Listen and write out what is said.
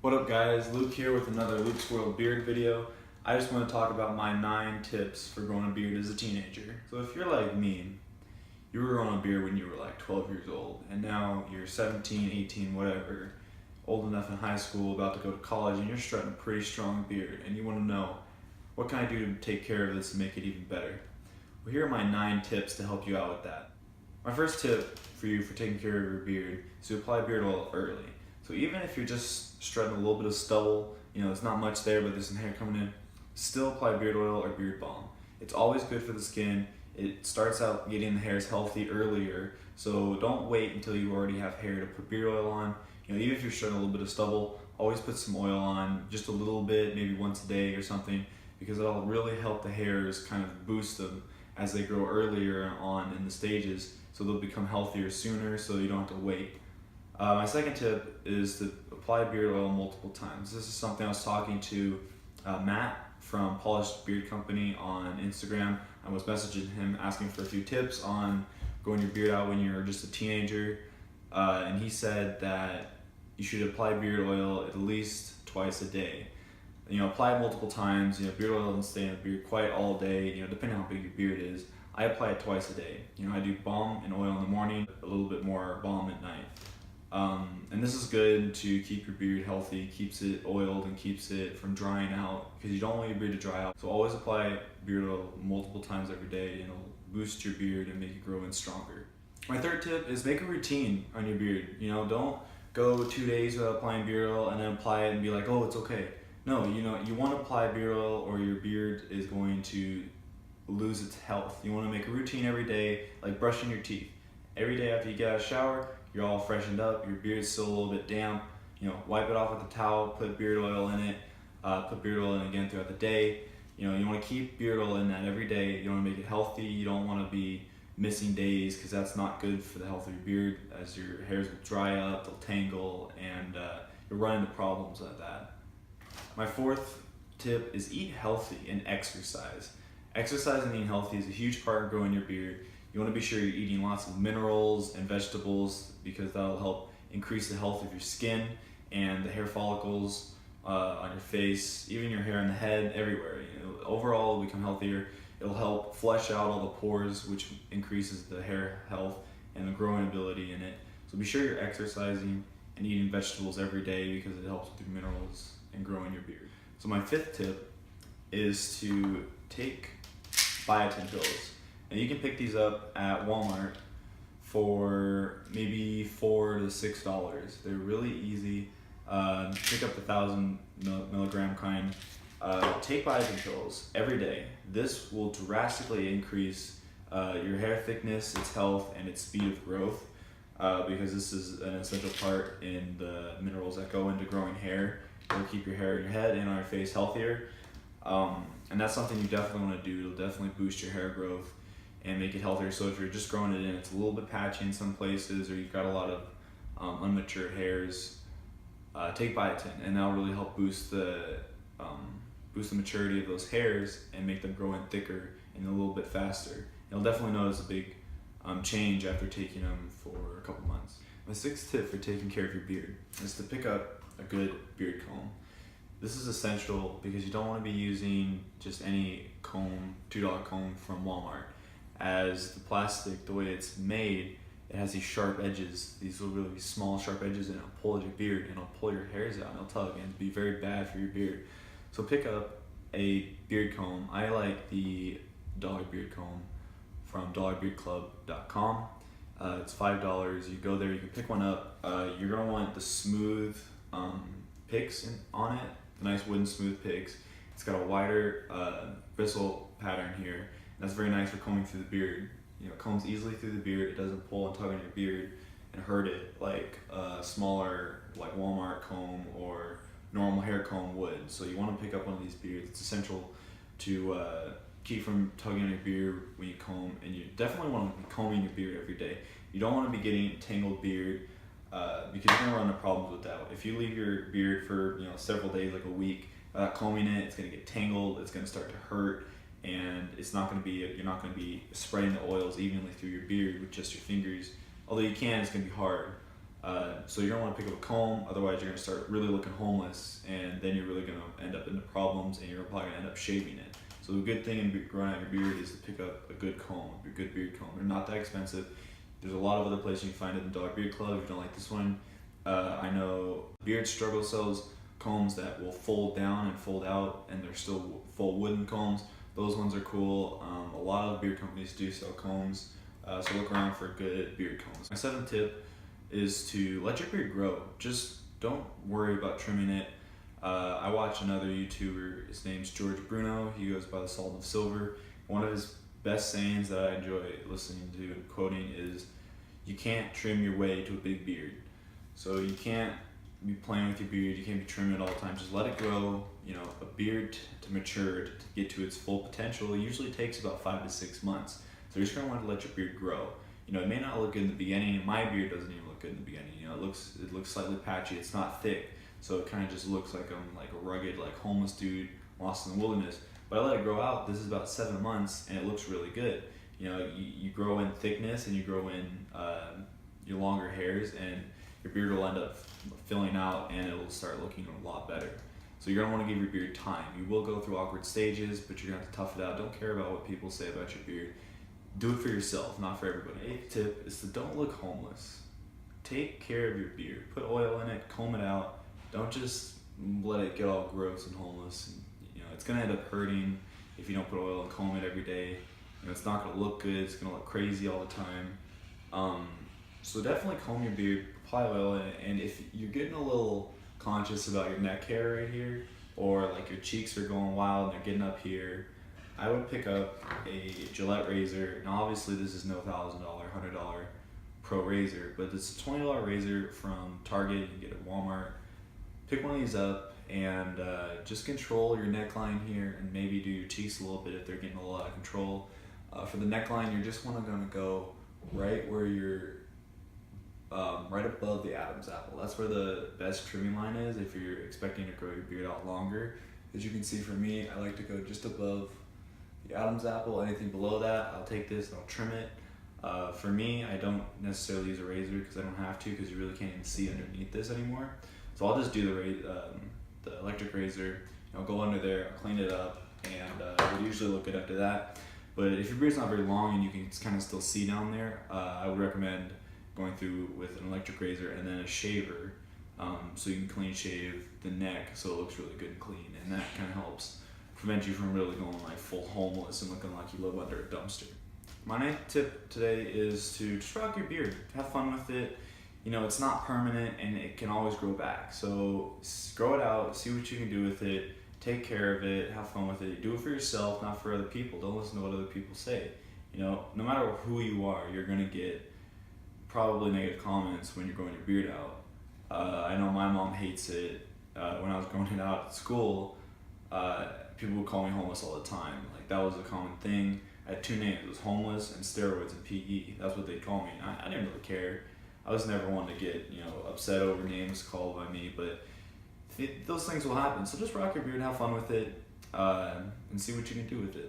What up guys, Luke here with another Luke's World Beard video. I just want to talk about my 9 tips for growing a beard as a teenager. So if you're like me, you were growing a beard when you were like 12 years old, and now you're 17, 18, whatever, old enough in high school, about to go to college, and you're strutting a pretty strong beard, and you want to know, what can I do to take care of this and make it even better? Well, here are my 9 tips to help you out with that. My first tip for you for taking care of your beard is to apply beard oil early. So even if you're just strutting a little bit of stubble, it's not much there, but there's some hair coming in, still apply beard oil or beard balm. It's always good for the skin. It starts out getting the hairs healthy earlier, so don't wait until you already have hair to put beard oil on. Even if you're strutting a little bit of stubble, always put some oil on, just a little bit, maybe once a day or something, because it'll really help the hairs kind of boost them as they grow earlier on in the stages, so they'll become healthier sooner, so you don't have to wait. My second tip is to apply beard oil multiple times. This is something I was talking to Matt from Polished Beard Company on Instagram. I was messaging him asking for a few tips on growing your beard out when you're just a teenager, and he said that you should apply beard oil at least twice a day. Apply it multiple times. Beard oil doesn't stay in the beard quite all day, depending on how big your beard is. I apply it twice a day. I do balm and oil in the morning, a little bit more balm at night. And this is good to keep your beard healthy, keeps it oiled and keeps it from drying out, because you don't want your beard to dry out. So always apply beard oil multiple times every day, and it'll boost your beard and make it grow in stronger. My third tip is make a routine on your beard. Don't go 2 days without applying beard oil and then apply it and be like, oh, it's okay. No, you want to apply beard oil or your beard is going to lose its health. You want to make a routine every day, like brushing your teeth. Every day after you get out of the shower, you're all freshened up, your beard's still a little bit damp, wipe it off with a towel, put beard oil in it, put beard oil in again throughout the day. You want to keep beard oil in that every day. You want to make it healthy. You don't want to be missing days, because that's not good for the health of your beard, as your hairs will dry up, they'll tangle, and you'll run into problems like that. My fourth tip is eat healthy and exercise. Exercise and eating healthy is a huge part of growing your beard. You want to be sure you're eating lots of minerals and vegetables, because that'll help increase the health of your skin and the hair follicles on your face, even your hair on the head, everywhere. Overall, it'll become healthier. It'll help flush out all the pores, which increases the hair health and the growing ability in it. So be sure you're exercising and eating vegetables every day, because it helps with your minerals and growing your beard. So my fifth tip is to take biotin pills. And you can pick these up at Walmart for maybe $4 to $6. They're really easy. Pick up the 1,000 milligram kind. Take biotin pills every day. This will drastically increase your hair thickness, its health, and its speed of growth, because this is an essential part in the minerals that go into growing hair. It'll keep your hair in your head and on your face healthier. And that's something you definitely want to do. It'll definitely boost your hair growth and make it healthier. So if you're just growing it in, it's a little bit patchy in some places, or you've got a lot of unmatured hairs, take biotin, and that'll really help boost the maturity of those hairs and make them grow in thicker and a little bit faster. You'll definitely notice a big change after taking them for a couple months. My sixth tip for taking care of your beard is to pick up a good beard comb. This is essential because you don't want to be using just any comb, $2 comb from Walmart, as the plastic, the way it's made, it has these sharp edges, these little really small sharp edges, and it'll pull at your beard, and it'll pull your hairs out, and it'll tug, and it'll be very bad for your beard. So pick up a beard comb. I like the Dollar Beard Comb from dollarbeardclub.com. It's $5. You go there, you can pick one up. You're gonna want the smooth picks on it, the nice wooden smooth picks. It's got a wider bristle pattern here. That's very nice for combing through the beard. It combs easily through the beard. It doesn't pull and tug on your beard and hurt it like a smaller, like Walmart comb or normal hair comb would. So you want to pick up one of these beards. It's essential to keep from tugging on your beard when you comb, and you definitely want to be combing your beard every day. You don't want to be getting tangled beard, because you're going to run into problems with that. If you leave your beard for several days, like a week, without combing it, it's going to get tangled. It's going to start to hurt. And it's not going to be, you're not going to be spreading the oils evenly through your beard with just your fingers. Although you can, it's going to be hard. So you're gonna want to pick up a comb, otherwise you're gonna start really looking homeless, and then you're really gonna end up into problems, and you're probably gonna end up shaving it. So the good thing in growing out your beard is to pick up a good comb, a good beard comb. They're not that expensive. There's a lot of other places you can find it in Dollar Beard Club if you don't like this one. I know Beard Struggle sells combs that will fold down and fold out, and they're still full wooden combs. Those ones are cool. A lot of beard companies do sell combs, so look around for good beard combs. My 7th tip is to let your beard grow. Just don't worry about trimming it. I watch another YouTuber, his name's George Bruno, he goes by the Salt of Silver. One of his best sayings that I enjoy listening to and quoting is, you can't trim your way to a big beard. So you can't be playing with your beard, you can't be trimming it all the time, just let it grow. You know, a beard to mature, to get to its full potential, usually takes about 5 to 6 months. So you're just gonna want to let your beard grow. You know, it may not look good in the beginning. My beard doesn't even look good in the beginning. You know, it looks slightly patchy. It's not thick, so it kind of just looks like I'm like a rugged, like homeless dude lost in the wilderness. But I let it grow out. This is about 7 months, and it looks really good. You know, you grow in thickness, and you grow in your longer hairs, and your beard will end up filling out, and it'll start looking a lot better. So you're gonna want to give your beard time. You will go through awkward stages, but you're gonna have to tough it out. Don't care about what people say about your beard. Do it for yourself, not for everybody. 8th tip is to don't look homeless. Take care of your beard. Put oil in it, comb it out. Don't just let it get all gross and homeless. You know, it's gonna end up hurting if you don't put oil and comb it every day. You know, it's not gonna look good. It's gonna look crazy all the time. So definitely comb your beard, apply oil in it, and if you're getting a little conscious about your neck hair right here, or like your cheeks are going wild and they're getting up here, I would pick up a Gillette razor. Now obviously this is no $1,000, $100 pro razor, but it's a $20 razor from Target, you can get it at Walmart. Pick one of these up and just control your neckline here, and maybe do your cheeks a little bit if they're getting a little out of control. For the neckline, you're just gonna go right where you're, right above the Adam's apple. That's where the best trimming line is if you're expecting to grow your beard out longer. As you can see for me, I like to go just above the Adam's apple. Anything below that, I'll take this and I'll trim it. For me, I don't necessarily use a razor because I don't have to, because you really can't even see underneath this anymore. So I'll just do the electric razor. I'll go under there, I'll clean it up, and it would usually look good after that. But if your beard's not very long and you can kind of still see down there, I would recommend going through with an electric razor and then a shaver, so you can clean shave the neck so it looks really good and clean, and that kind of helps prevent you from really going like full homeless and looking like you live under a dumpster. My 9th tip today is to just rock your beard. Have fun with it. You know, it's not permanent and it can always grow back. So grow it out, see what you can do with it, take care of it, have fun with it. Do it for yourself, not for other people. Don't listen to what other people say. You know, no matter who you are, you're gonna get probably negative comments when you're growing your beard out. I know my mom hates it. When I was growing it out at school, people would call me homeless all the time. Like, that was a common thing. I had 2 names. It was homeless and steroids and PE. That's what they'd call me. And I didn't really care. I was never one to get, you know, upset over names called by me, but those things will happen. So just rock your beard, have fun with it, and see what you can do with it.